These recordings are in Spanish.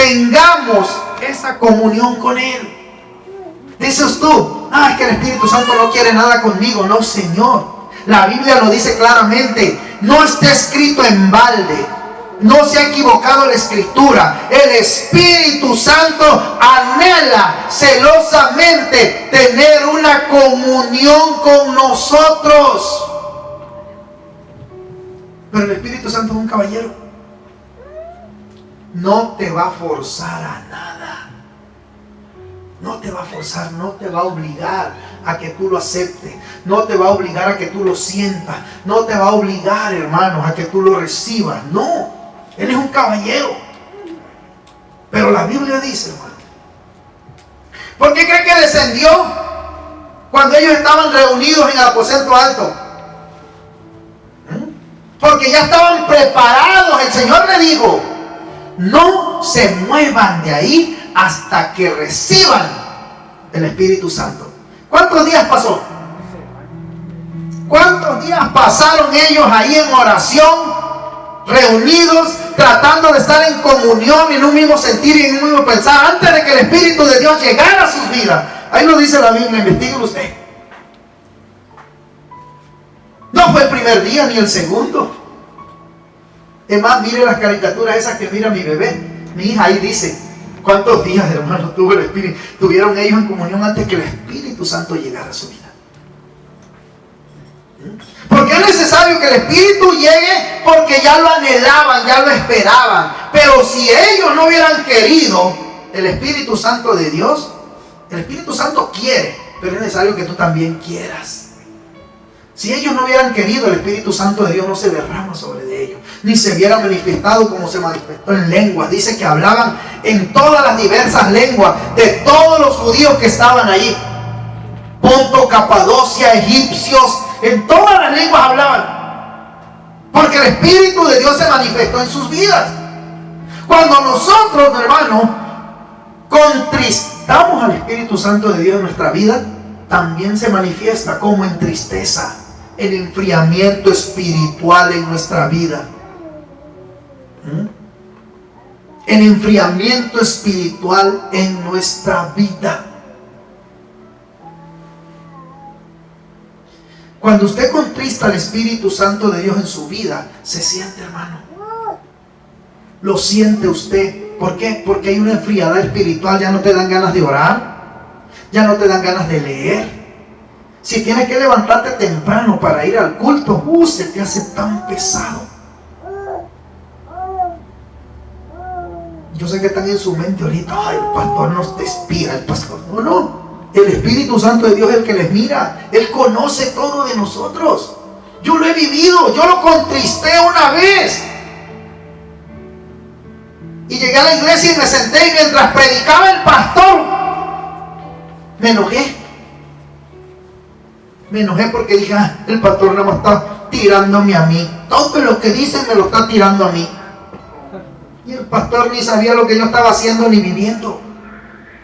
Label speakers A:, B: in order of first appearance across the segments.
A: tengamos esa comunión con Él. Dices tú, es que el Espíritu Santo no quiere nada conmigo. No, Señor. La Biblia lo dice claramente. No está escrito en balde. No se ha equivocado la Escritura. El Espíritu Santo anhela celosamente tener una comunión con nosotros. Pero el Espíritu Santo es un caballero. No te va a forzar a nada. No te va a forzar, no te va a obligar a que tú lo aceptes. No te va a obligar a que tú lo sientas. No te va a obligar, hermanos, a que tú lo recibas. No, Él es un caballero. Pero la Biblia dice, hermano, ¿por qué cree que descendió cuando ellos estaban reunidos en el aposento alto? Porque ya estaban preparados. El Señor le dijo, no se muevan de ahí hasta que reciban el Espíritu Santo. ¿Cuántos días pasó? ¿Cuántos días pasaron ellos ahí en oración, reunidos, tratando de estar en comunión, en un mismo sentir y en un mismo pensar, antes de que el Espíritu de Dios llegara a sus vidas? Ahí lo dice la Biblia, investíguelo usted. No fue el primer día ni el segundo. Es más, mire las caricaturas esas que mira mi bebé. Mi hija ahí dice, ¿cuántos días, hermano, tuvieron ellos en comunión antes que el Espíritu Santo llegara a su vida? Porque es necesario que el Espíritu llegue, porque ya lo anhelaban, ya lo esperaban. Pero si ellos no hubieran querido el Espíritu Santo de Dios, el Espíritu Santo quiere, pero es necesario que tú también quieras. Si ellos no hubieran querido, el Espíritu Santo de Dios no se derrama sobre de ellos, ni se hubiera manifestado como se manifestó en lenguas. Dice que hablaban en todas las diversas lenguas de todos los judíos que estaban allí. Ponto, Capadocia, egipcios, en todas las lenguas hablaban. Porque el Espíritu de Dios se manifestó en sus vidas. Cuando nosotros, hermanos, contristamos al Espíritu Santo de Dios en nuestra vida, también se manifiesta como en tristeza, en enfriamiento espiritual en nuestra vida. En enfriamiento espiritual en nuestra vida. Cuando usted contrista al Espíritu Santo de Dios en su vida, se siente, hermano. Lo siente usted. ¿Por qué? Porque hay una enfriada espiritual. Ya no te dan ganas de orar. Ya no te dan ganas de leer. Si tienes que levantarte temprano para ir al culto, se te hace tan pesado. Yo sé que están en su mente ahorita, el pastor nos despida, el pastor. No. El Espíritu Santo de Dios es el que les mira. Él conoce todo de nosotros. Yo lo he vivido, yo lo contristé una vez. Y llegué a la iglesia y me senté, y mientras predicaba el pastor, me enojé. Me enojé porque dije, el pastor nada más está tirándome a mí. Todo lo que dice me lo está tirando a mí. Y el pastor ni sabía lo que yo estaba haciendo ni viviendo.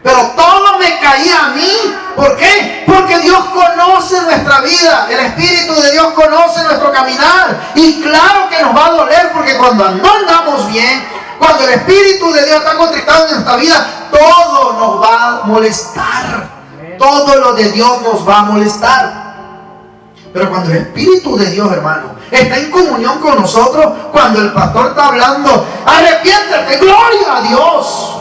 A: Pero todo me caía a mí. ¿Por qué? Porque Dios conoce nuestra vida. El Espíritu de Dios conoce nuestro caminar. Y claro que nos va a doler, porque cuando no andamos bien, cuando el Espíritu de Dios está contristado en nuestra vida, todo nos va a molestar. Todo lo de Dios nos va a molestar. Pero cuando el Espíritu de Dios, hermano, está en comunión con nosotros, cuando el pastor está hablando, arrepiéntete, gloria a Dios.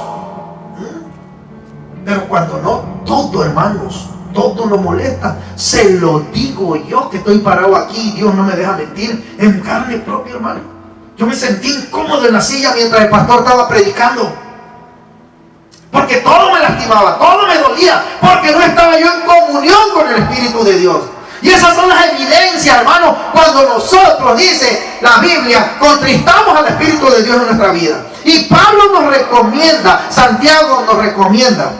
A: Pero cuando no, todo, hermanos, todo nos molesta. Se lo digo yo, que estoy parado aquí, Dios no me deja mentir, en carne propia, hermano. Yo me sentí incómodo en la silla mientras el pastor estaba predicando, porque todo me lastimaba, todo me dolía, porque no estaba yo en comunión con el Espíritu de Dios. Y esas son las evidencias, hermano, cuando nosotros, dice la Biblia, contristamos al Espíritu de Dios en nuestra vida. Y Pablo nos recomienda, Santiago nos recomienda,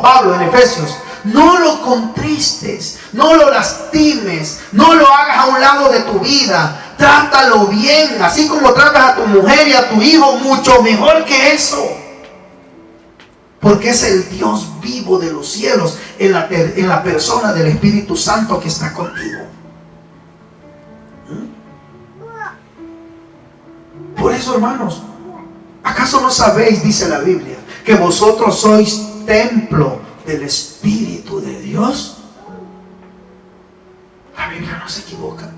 A: Pablo en Efesios, no lo contristes, no lo lastimes, no lo hagas a un lado de tu vida. Trátalo bien, así como tratas a tu mujer y a tu hijo, mucho mejor que eso. Porque es el Dios vivo de los cielos en la persona del Espíritu Santo que está contigo. Por eso, hermanos, ¿Acaso no sabéis, dice la Biblia, que vosotros sois templo del Espíritu de Dios? La Biblia no se equivoca.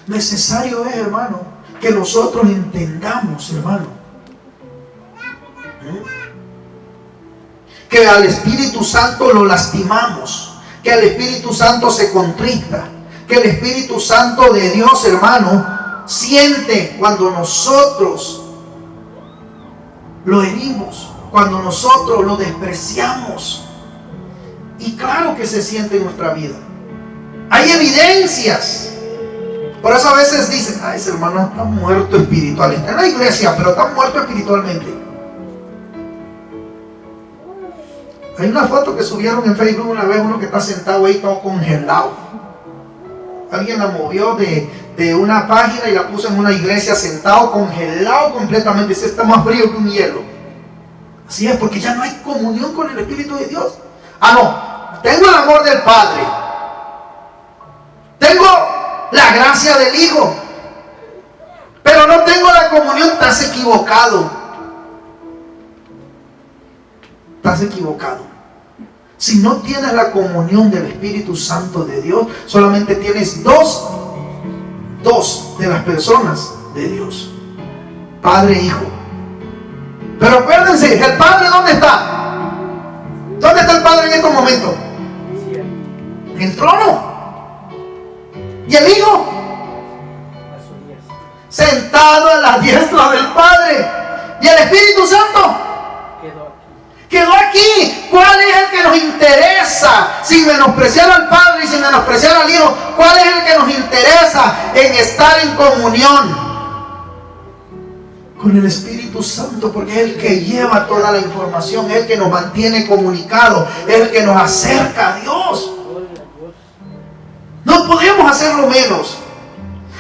A: Necesario es, hermano, que nosotros entendamos, hermano, que al Espíritu Santo lo lastimamos, que al Espíritu Santo se contrista, que el Espíritu Santo de Dios, hermano, siente cuando nosotros lo herimos, cuando nosotros lo despreciamos. Y claro que se siente en nuestra vida. Hay evidencias. Por eso a veces dicen, ay, ese hermano está muerto espiritualmente. Está en la iglesia, pero está muerto espiritualmente. Hay una foto que subieron en Facebook una vez, uno que está sentado ahí todo congelado. Alguien la movió de una página y la puso en una iglesia sentado, congelado completamente. Ese está más frío que un hielo. Así es, porque ya no hay comunión con el Espíritu de Dios. Ah, no, tengo el amor del Padre, tengo la gracia del Hijo, pero no tengo la comunión. Estás equivocado. Estás equivocado. Si no tienes la comunión del Espíritu Santo de Dios, solamente tienes dos de las personas de Dios: Padre e Hijo. Pero acuérdense, ¿el Padre dónde está? ¿Dónde está el Padre en estos momentos? En el trono. ¿Y el Hijo? Sentado a la diestra del Padre. ¿Y el Espíritu Santo? Quedó aquí. ¿Cuál es el que nos interesa? Sin menospreciar al Padre y sin menospreciar al Hijo, ¿cuál es el que nos interesa en estar en comunión? Con el Espíritu Santo, porque es el que lleva toda la información, es el que nos mantiene comunicados, es el que nos acerca a Dios. No podemos hacerlo menos.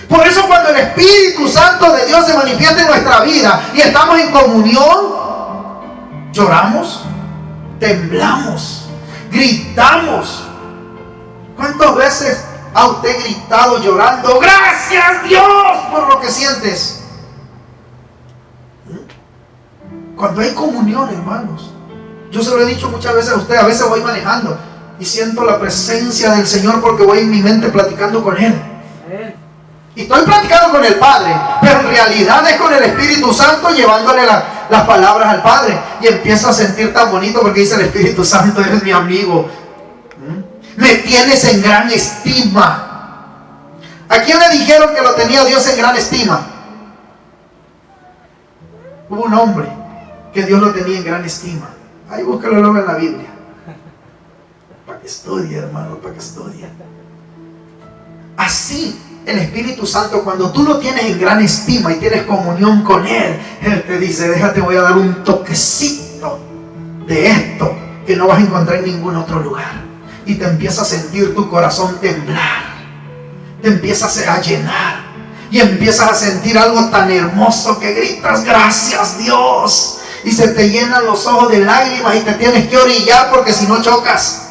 A: Por eso cuando el Espíritu Santo de Dios se manifiesta en nuestra vida y estamos en comunión, lloramos, temblamos, gritamos. ¿Cuántas veces ha usted gritado llorando? Gracias Dios por lo que sientes. Cuando hay comunión, hermanos, yo se lo he dicho muchas veces a usted, a veces voy manejando y siento la presencia del Señor porque voy en mi mente platicando con Él. Y estoy platicando con el Padre, pero en realidad es con el Espíritu Santo llevándole las palabras al Padre. Y empiezo a sentir tan bonito porque dice el Espíritu Santo: eres mi amigo, me tienes en gran estima. ¿A quién le dijeron que lo tenía Dios en gran estima? Hubo un hombre que Dios lo tenía en gran estima. Ahí búscalo luego en la Biblia, para que estudie, hermano, para que estudie. Así el Espíritu Santo, cuando tú lo tienes en gran estima y tienes comunión con Él, Él te dice: déjate, voy a dar un toquecito de esto que no vas a encontrar en ningún otro lugar. Y te empieza a sentir tu corazón temblar, te empiezas a llenar y empiezas a sentir algo tan hermoso que gritas: gracias Dios. Y se te llenan los ojos de lágrimas y te tienes que orillar porque si no chocas.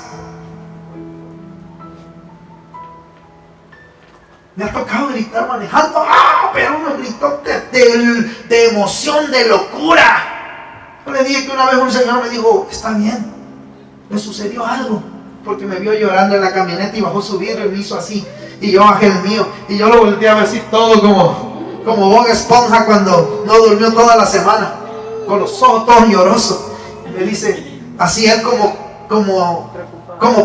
A: Me ha tocado gritar manejando, pero unos gritos de emoción, de locura. Yo le dije que una vez un señor me dijo: está bien, le sucedió algo, porque me vio llorando en la camioneta y bajó su vidrio y me hizo así, y yo bajé el mío, y yo lo volteé a ver así todo como Bob Esponja cuando no durmió toda la semana, con los ojos todos llorosos. Y me dice, así él como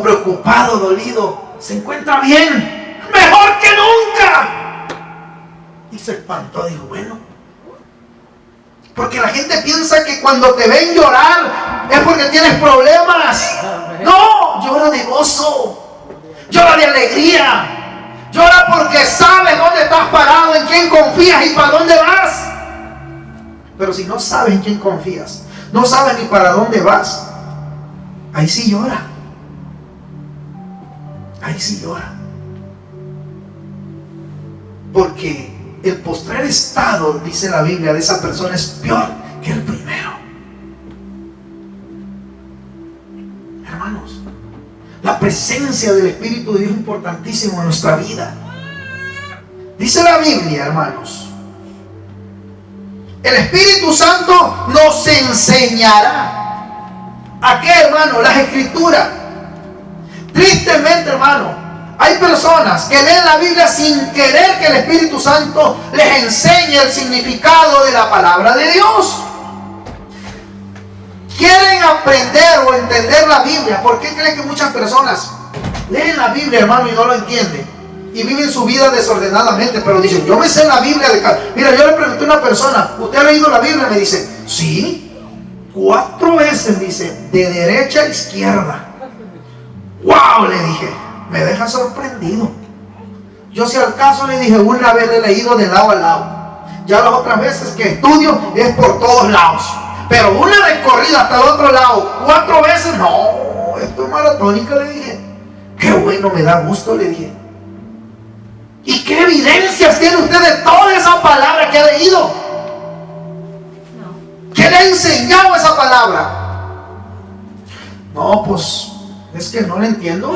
A: preocupado, dolido: ¿se encuentra bien? ¡Mejor que nunca! Y se espantó, dijo: bueno, porque la gente piensa que cuando te ven llorar es porque tienes problemas. No, llora de gozo, llora de alegría, llora porque sabes dónde estás parado, en quién confías y para dónde vas. Pero si no sabes en quién confías, no sabes ni para dónde vas, ahí sí llora. Ahí sí llora. Porque el postrer estado, dice la Biblia, de esa persona es peor que el primero. Hermanos, la presencia del Espíritu de Dios es importantísima en nuestra vida. Dice la Biblia, hermanos, El Espíritu Santo nos enseñará. ¿A qué, hermano? Las Escrituras. Tristemente, hermano, hay personas que leen la Biblia sin querer que el Espíritu Santo les enseñe el significado de la palabra de Dios. Quieren aprender o entender la Biblia. ¿Por qué creen que muchas personas leen la Biblia, hermano, y no lo entienden? Y viven su vida desordenadamente, pero dicen, yo me sé la Biblia de cada... Mira, yo le pregunté a una persona, ¿usted ha leído la Biblia? Me dice, sí, 4 veces, dice, de derecha a izquierda. ¡Wow! Le dije, me deja sorprendido. Yo, si al caso, le dije, una vez le he leído de lado a lado. Ya las otras veces que estudio es por todos lados. Pero una recorrida hasta el otro lado 4 veces, no, esto es maratónica, le dije. Qué bueno, me da gusto, le dije. ¿Y qué evidencias tiene usted de toda esa palabra que ha leído? ¿Qué le ha enseñado esa palabra? No, pues es que no le entiendo.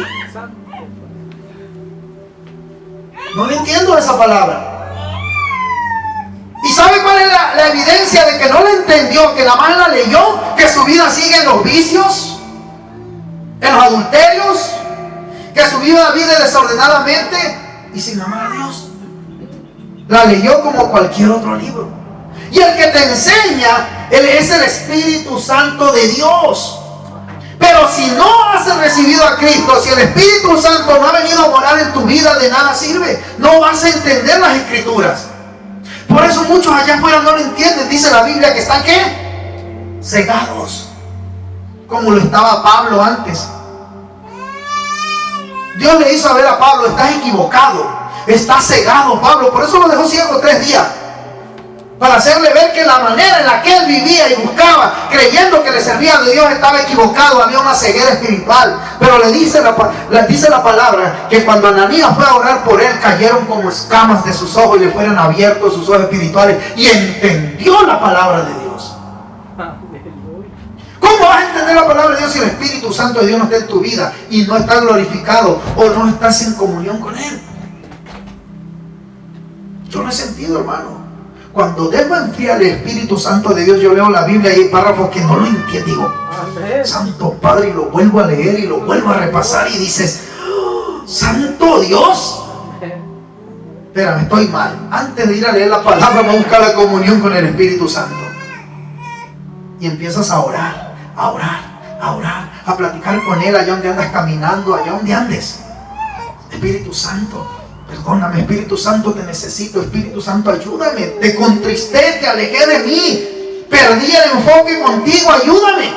A: No le entiendo esa palabra. ¿Y sabe cuál es la evidencia de que no la entendió? Que la más la leyó, que su vida sigue en los vicios, en los adulterios, que su vida vive desordenadamente y sin amar a Dios. La leyó como cualquier otro libro. Y el que te enseña, él es el Espíritu Santo de Dios. Pero si no has recibido a Cristo, si el Espíritu Santo no ha venido a morar en tu vida, de nada sirve. No vas a entender las Escrituras. Por eso muchos allá afuera no lo entienden. Dice la Biblia que están, ¿qué? Cegados. Como lo estaba Pablo antes. Dios le hizo ver a Pablo, estás equivocado, estás cegado, Pablo. Por eso lo dejó ciego 3 días. Para hacerle ver que la manera en la que él vivía y buscaba, creyendo que le servía de Dios, estaba equivocado. Había una ceguera espiritual. Pero le dice la palabra que cuando Ananías fue a orar por él, cayeron como escamas de sus ojos y le fueron abiertos sus ojos espirituales. Y entendió la palabra de Dios. ¿Cómo vas a entender la palabra de Dios si el Espíritu Santo de Dios no está en tu vida y no está glorificado o no estás en comunión con Él? Yo lo he sentido, hermano. Cuando dejo enfriar el Espíritu Santo de Dios, yo leo la Biblia y hay párrafos que no lo entiendo. Digo, Santo Padre, y lo vuelvo a leer y lo vuelvo a repasar y dices, ¡oh, Santo Dios! Espérame, estoy mal. Antes de ir a leer la palabra, vamos a buscar la comunión con el Espíritu Santo. Y empiezas a orar, a orar, a orar, a platicar con Él allá donde andas caminando, allá donde andes. Espíritu Santo, perdóname. Espíritu Santo, te necesito. Espíritu Santo, ayúdame. Te contristé, te alejé de mí, perdí el enfoque contigo, ayúdame.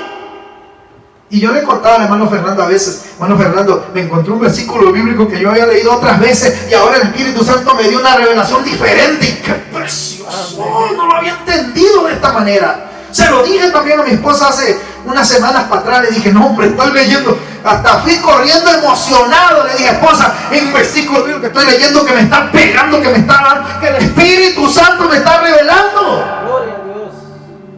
A: Y yo le contaba al hermano Fernando a veces, hermano Fernando, me encontré un versículo bíblico que yo había leído otras veces y ahora el Espíritu Santo me dio una revelación diferente. Y ¡qué precioso! No lo había entendido de esta manera. Se lo dije también a mi esposa hace unas semanas para atrás. Le dije, no, hombre, estoy leyendo. Hasta fui corriendo emocionado. Le dije, esposa, hay un versículo que estoy leyendo que me está pegando, que me está dando, que el Espíritu Santo me está revelando. Gloria a Dios.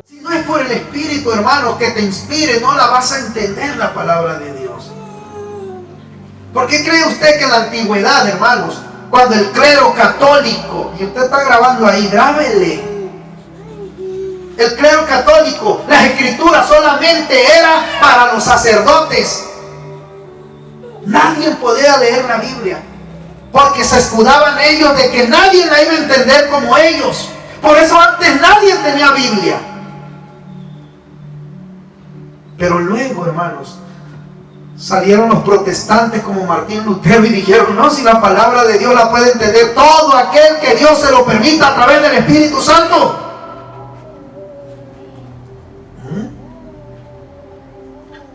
A: Si no es por el Espíritu, hermano, que te inspire, no la vas a entender la palabra de Dios. ¿Por qué cree usted que en la antigüedad, hermanos, cuando el clero católico, y usted está grabando ahí, grábele, el clero católico, las escrituras solamente eran para los sacerdotes? Nadie podía leer la Biblia porque se escudaban ellos de que nadie la iba a entender como ellos. Por eso antes nadie tenía Biblia. Pero luego, hermanos, salieron los protestantes como Martín Lutero y dijeron, no, si la palabra de Dios la puede entender todo aquel que Dios se lo permita a través del Espíritu Santo.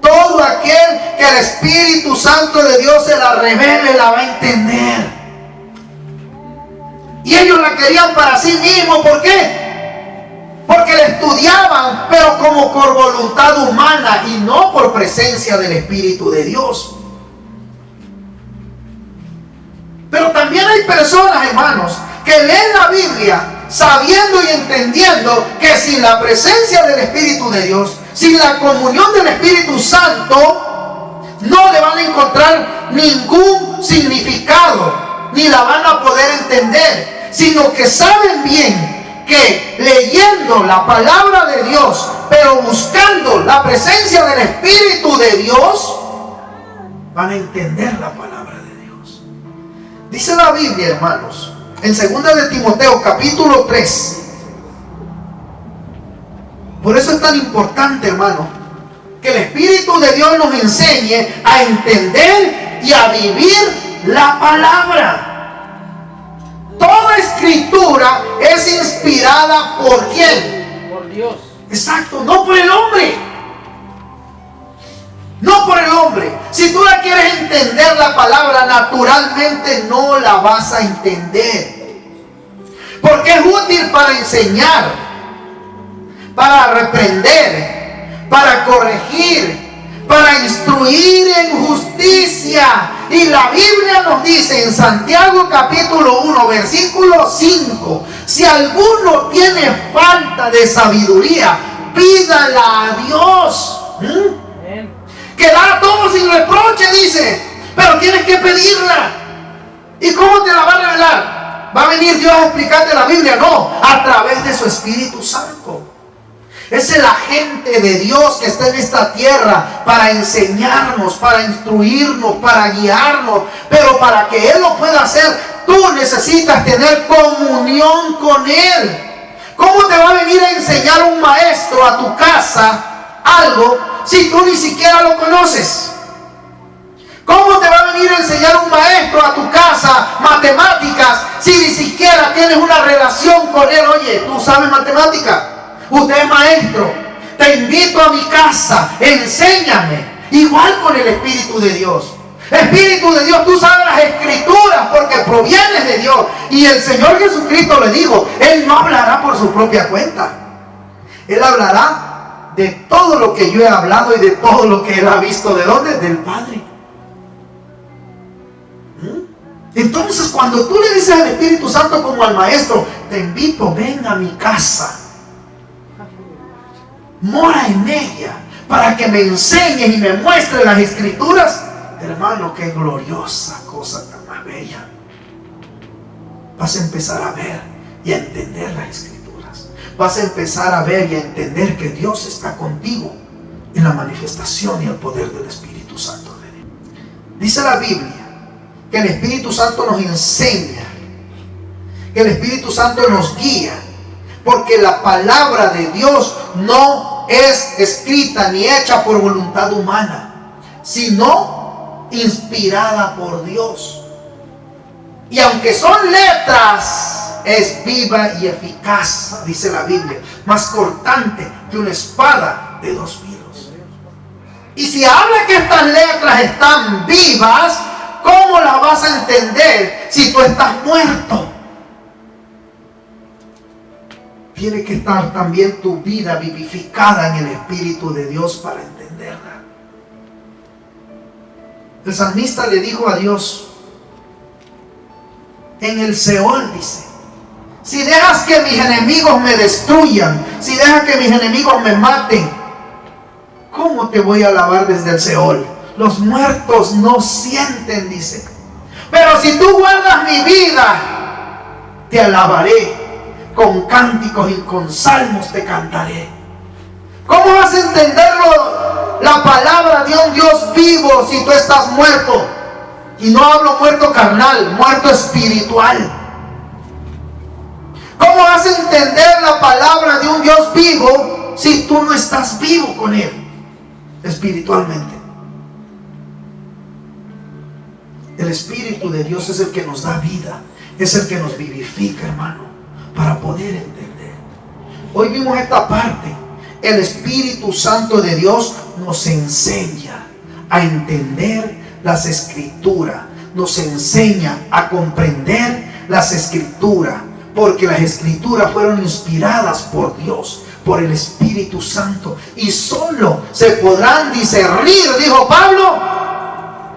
A: Todo aquel que el Espíritu Santo de Dios se la revele, la va a entender. Y ellos la querían para sí mismos. ¿Por qué? Porque la estudiaban, pero como por voluntad humana y no por presencia del Espíritu de Dios. Pero también hay personas, hermanos, que leen la Biblia sabiendo y entendiendo que sin la presencia del Espíritu de Dios, sin la comunión del Espíritu Santo, no le van a encontrar ningún significado, ni la van a poder entender, sino que saben bien que leyendo la palabra de Dios, pero buscando la presencia del Espíritu de Dios, van a entender la palabra de Dios. Dice la Biblia, hermanos, en 2 de Timoteo capítulo 3. Por eso es tan importante, hermano, que el Espíritu de Dios nos enseñe a entender y a vivir la palabra. Toda escritura es inspirada ¿por quién?
B: Por Dios.
A: Exacto, no por el hombre. No por el hombre. Si tú la quieres entender la palabra, naturalmente no la vas a entender. Porque es útil para enseñar, para reprender, para corregir, para instruir en justicia. Y la Biblia nos dice en Santiago capítulo 1 versículo 5: si alguno tiene falta de sabiduría, pídala a Dios, que da a todos sin reproche, dice. Pero tienes que pedirla. ¿Y cómo te la va a revelar? ¿Va a venir Dios a explicarte la Biblia? No, a través de su Espíritu Santo. Es el agente de Dios que está en esta tierra para enseñarnos, para instruirnos, para guiarnos. Pero para que Él lo pueda hacer, tú necesitas tener comunión con Él. ¿Cómo te va a venir a enseñar un maestro a tu casa algo si tú ni siquiera lo conoces? ¿Cómo te va a venir a enseñar un maestro a tu casa matemáticas si ni siquiera tienes una relación con él? Oye, ¿tú sabes matemáticas? Usted es maestro. Te invito a mi casa, enséñame. Igual con el Espíritu de Dios. Espíritu de Dios, tú sabes las escrituras porque provienes de Dios. Y el Señor Jesucristo le dijo, Él no hablará por su propia cuenta. Él hablará de todo lo que yo he hablado y de todo lo que Él ha visto. ¿De dónde? Del Padre. Entonces, cuando tú le dices al Espíritu Santo como al maestro, te invito, ven a mi casa, mora en ella, para que me enseñes y me muestres las escrituras. Hermano, qué gloriosa cosa tan más bella. Vas a empezar a ver y a entender las escrituras. Vas a empezar a ver y a entender que Dios está contigo en la manifestación y el poder del Espíritu Santo de Dios. Dice la Biblia que el Espíritu Santo nos enseña, que el Espíritu Santo nos guía, porque la palabra de Dios no es escrita ni hecha por voluntad humana, sino inspirada por Dios. Y aunque son letras, es viva y eficaz, dice la Biblia, más cortante que una espada de dos filos. Y si habla que estas letras están vivas, ¿cómo la vas a entender si tú estás muerto? Tiene que estar también tu vida vivificada en el Espíritu de Dios para entenderla. El salmista le dijo a Dios, en el Seol, dice, si dejas que mis enemigos me destruyan, si dejas que mis enemigos me maten, ¿cómo te voy a alabar desde el Seol? Los muertos no sienten, dice. Pero si tú guardas mi vida, te alabaré. Con cánticos y con salmos te cantaré. ¿Cómo vas a entenderlo? La palabra de un Dios vivo si tú estás muerto. Y no hablo muerto carnal, muerto espiritual. ¿Cómo vas a entender la palabra de un Dios vivo si tú no estás vivo con Él espiritualmente? El Espíritu de Dios es el que nos da vida, es el que nos vivifica, hermano, para poder entender. Hoy vimos esta parte. El Espíritu Santo de Dios nos enseña a entender las Escrituras, nos enseña a comprender las Escrituras, porque las Escrituras fueron inspiradas por Dios, por el Espíritu Santo, y solo se podrán discernir, dijo Pablo,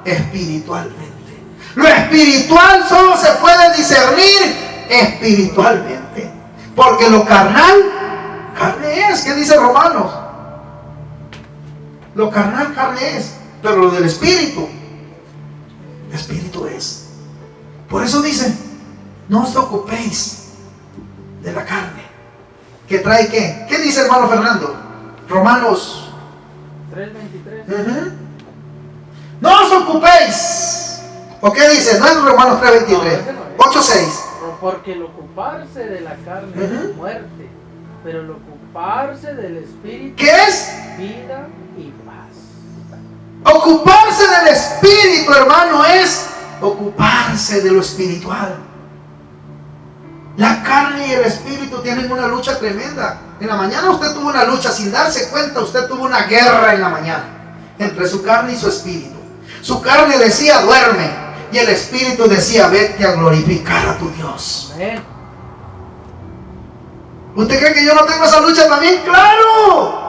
A: espiritualmente. Lo espiritual solo se puede discernir espiritualmente, porque lo carnal, carne es. ¿Qué dice Romanos? Lo carnal, carne es, pero lo del espíritu, espíritu es. Por eso dice, no os ocupéis de la carne, que trae ¿qué? ¿Qué dice hermano Fernando? Romanos
B: 3:23.
A: No os ocupéis. ¿O qué dice? No es Romanos 3:23. 8:6.
B: Porque el ocuparse de la carne es muerte, pero el ocuparse del espíritu,
A: ¿qué es?
B: Vida y paz.
A: Ocuparse del espíritu, hermano, es ocuparse de lo espiritual. La carne y el espíritu tienen una lucha tremenda. En la mañana usted tuvo una lucha sin darse cuenta. Usted tuvo una guerra en la mañana entre su carne y su espíritu. Su carne decía duerme, y el espíritu decía vete a glorificar a tu Dios.
B: Amén.
A: ¿Usted cree que yo no tengo esa lucha también? ¡Claro!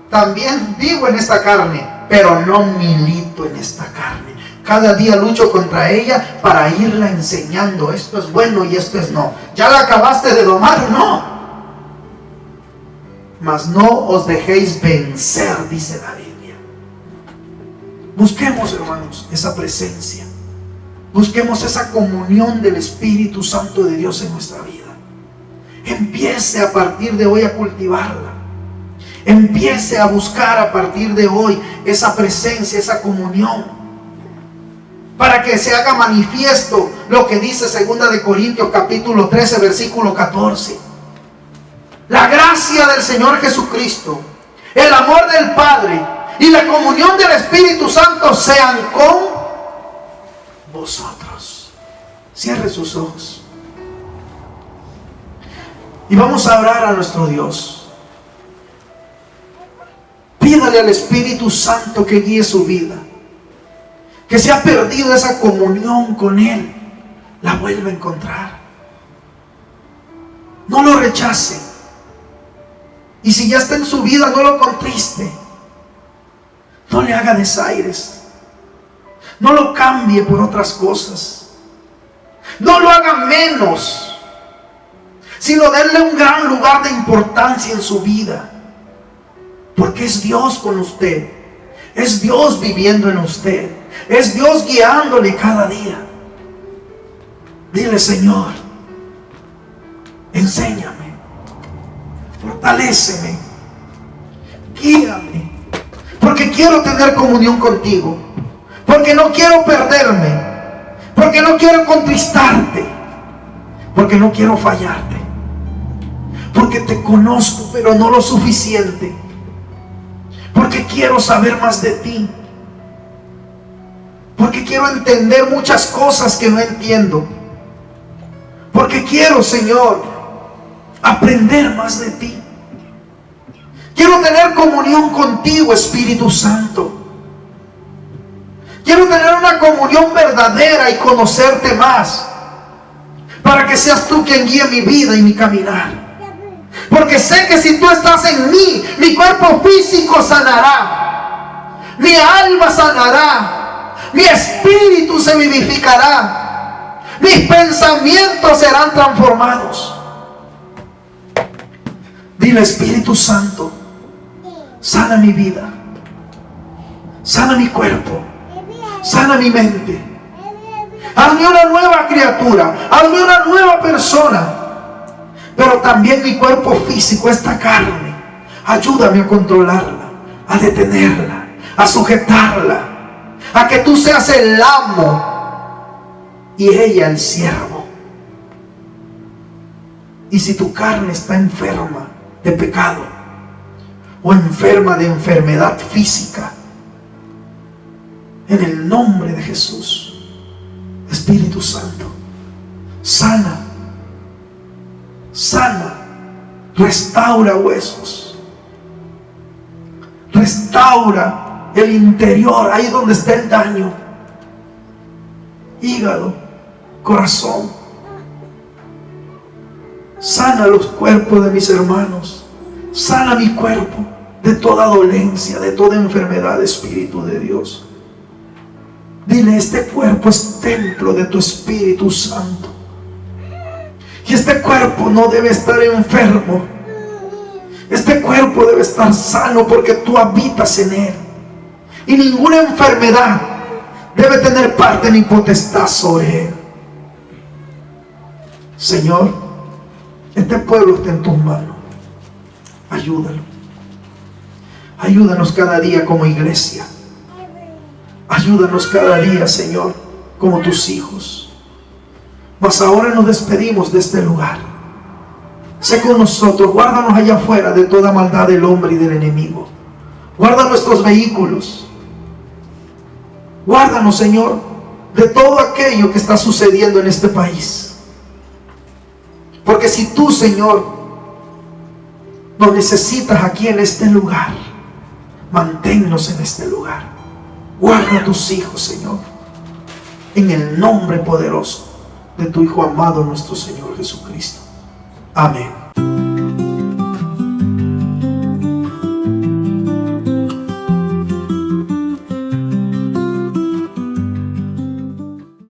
A: También vivo en esta carne, pero no milito en esta carne. Cada día lucho contra ella para irla enseñando. Esto es bueno y esto es no. ¿Ya la acabaste de domar? No. Mas no os dejéis vencer, dice la Biblia. Busquemos, hermanos, esa presencia. Busquemos esa comunión del Espíritu Santo de Dios en nuestra vida. Empiece a partir de hoy a cultivarla. Empiece a buscar a partir de hoy esa presencia, esa comunión, para que se haga manifiesto lo que dice 2 de Corintios capítulo 13 versículo 14. La gracia del Señor Jesucristo, el amor del Padre y la comunión del Espíritu Santo sean con vosotros. Cierre sus ojos y vamos a orar a nuestro Dios. Pídale al Espíritu Santo que guíe su vida. Que se ha perdido esa comunión con Él, la vuelva a encontrar. No lo rechace. Y si ya está en su vida, no lo contriste. No le haga desaires. No lo cambie por otras cosas. No lo haga menos, sino denle un gran lugar de importancia en su vida. Porque es Dios con usted. Es Dios viviendo en usted. Es Dios guiándole cada día. Dile: Señor, enséñame, fortaléceme, guíame, porque quiero tener comunión contigo, porque no quiero perderme, porque no quiero contristarte, porque no quiero fallarte, porque te conozco pero no lo suficiente, porque quiero saber más de ti, porque quiero entender muchas cosas que no entiendo, porque quiero, Señor, aprender más de ti. Quiero tener comunión contigo, Espíritu Santo. Quiero tener una comunión verdadera y conocerte más, para que seas tú quien guíe mi vida y mi caminar. Porque sé que si tú estás en mí, mi cuerpo físico sanará, mi alma sanará, mi espíritu se vivificará, mis pensamientos serán transformados. Dile: Espíritu Santo, sana mi vida, sana mi cuerpo, sana mi mente. Hazme una nueva criatura, hazme una nueva persona. Pero también mi cuerpo físico, esta carne, ayúdame a controlarla, a detenerla, a sujetarla, a que tú seas el amo y ella el siervo. Y si tu carne está enferma de pecado o enferma de enfermedad física, en el nombre de Jesús, Espíritu Santo, sana, sana, restaura huesos, restaura el interior, ahí donde está el daño, hígado, corazón. Sana los cuerpos de mis hermanos, sana mi cuerpo de toda dolencia, de toda enfermedad, Espíritu de Dios. Dile: este cuerpo es templo de tu Espíritu Santo. Y este cuerpo no debe estar enfermo. Este cuerpo debe estar sano porque tú habitas en él. Y ninguna enfermedad debe tener parte ni potestad sobre él. Señor, Este pueblo está en tus manos. Ayúdalo. Ayúdanos cada día como iglesia. Ayúdanos cada día, Señor, como tus hijos. Mas ahora nos despedimos de este lugar. Sé con nosotros, guárdanos allá afuera de toda maldad del hombre y del enemigo. Guarda nuestros vehículos. Guárdanos, Señor, de todo aquello que está sucediendo en este país. Porque si tú, Señor, nos necesitas aquí en este lugar, manténnos en este lugar. Guarda a tus hijos, Señor, en el nombre poderoso de tu Hijo amado, nuestro Señor Jesucristo. Amén.